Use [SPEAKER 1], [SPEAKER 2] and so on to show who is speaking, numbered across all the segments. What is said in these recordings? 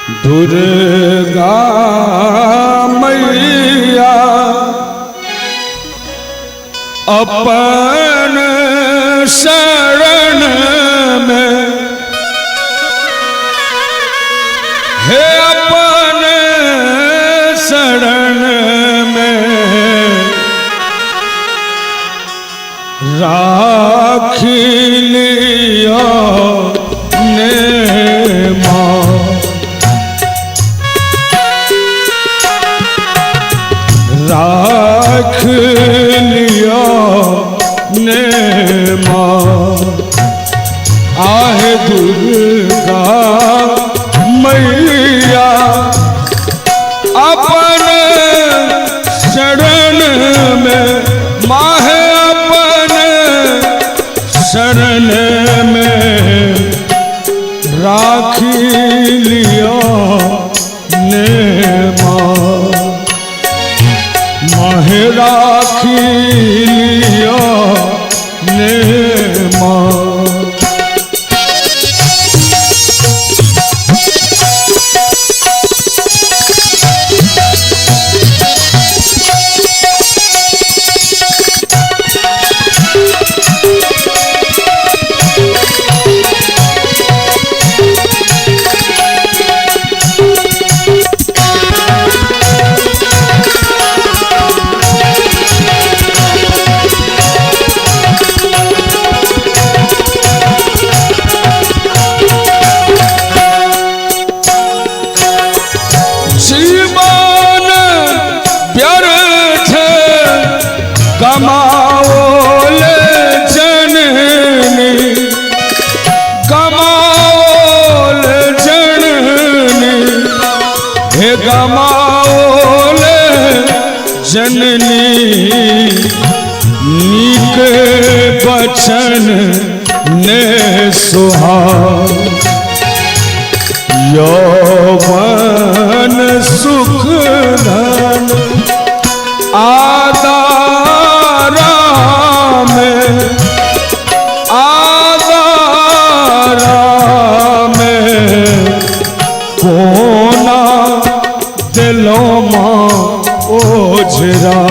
[SPEAKER 1] दुर्गा मैया अपन शरण में, हे अपन शरण में राख लिया ने माँ। राख लिया ने माँ। आहे दुर्गा मैया अपन शरण में, माहे अपन शरण में राख लिया ने माँ। माहे राख लिया ने माँ। कमाओल जननी, कमाओल जननी, हे कमाओल जननी। नीक बचन ने सुहाग, यौवन सुख धन आदारा में, आदारा में कोना दिलों माँ ओझरा।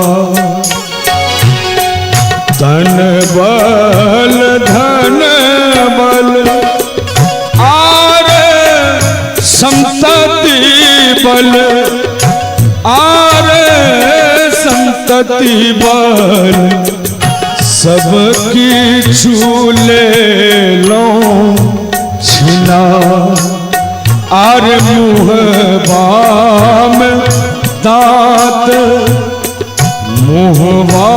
[SPEAKER 1] धन बल आरे संतति बल, आरे संतति बल सबकी झूले लो छिना। आरे मुँह बाम दांत, मुँहवा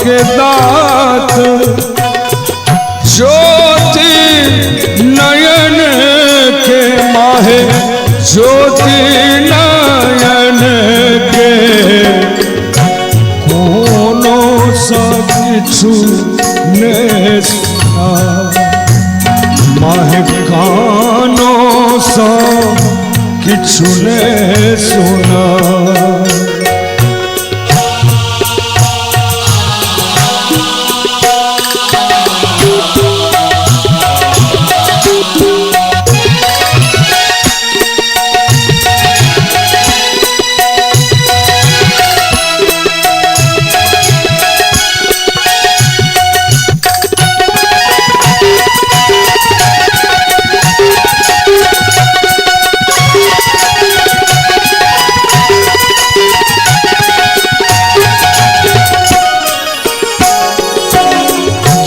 [SPEAKER 1] के दांत ज्योति नयन के माहे, ज्योति नयन के कोनो सा किछु ने सुना। माहे कानों सा किछु ने सुना।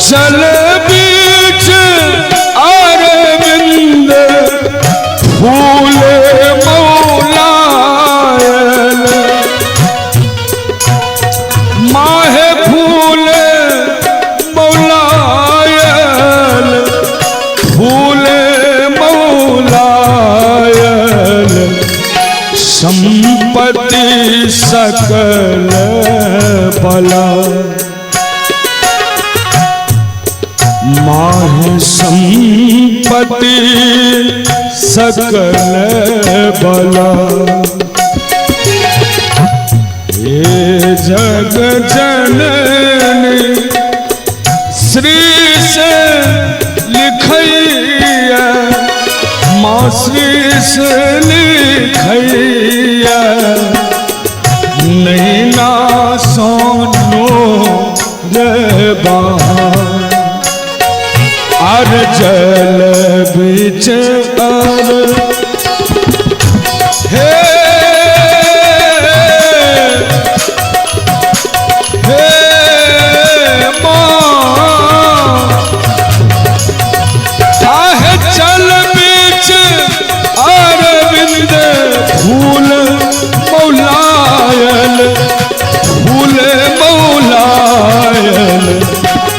[SPEAKER 1] जल बीच अरविंद फूल मौलायल, माहे फूल मौलायल, फूल मौलायल। संपत्ति सकल बला, माहे संपत्ति सकल बला। हे जग जननी श्री से लिखैया माँ शीश लिखैया नहीं ना सोनो रे बहार आर जल बीच हे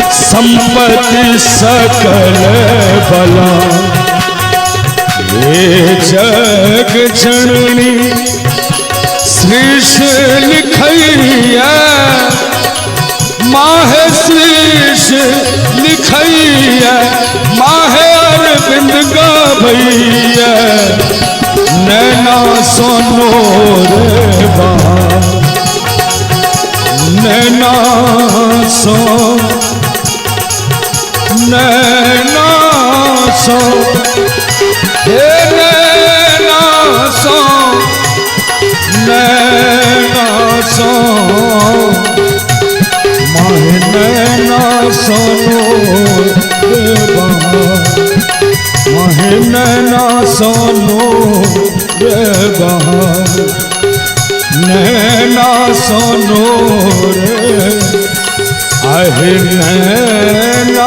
[SPEAKER 1] संपत्ति सकल बला ये जग जननी शीश लिखैया माहे शीश लिखैया माहे अरविंद गवैया नैना सोनो रे बहार नैना सो नैना सो हे नैना सो नैना सो माहे नैना सोनो रे बहार माहे नैना सोनो रे बहार नैना सोनो रे आहे नैना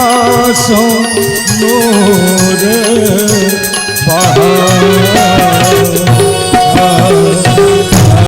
[SPEAKER 1] सोनो रे बहार।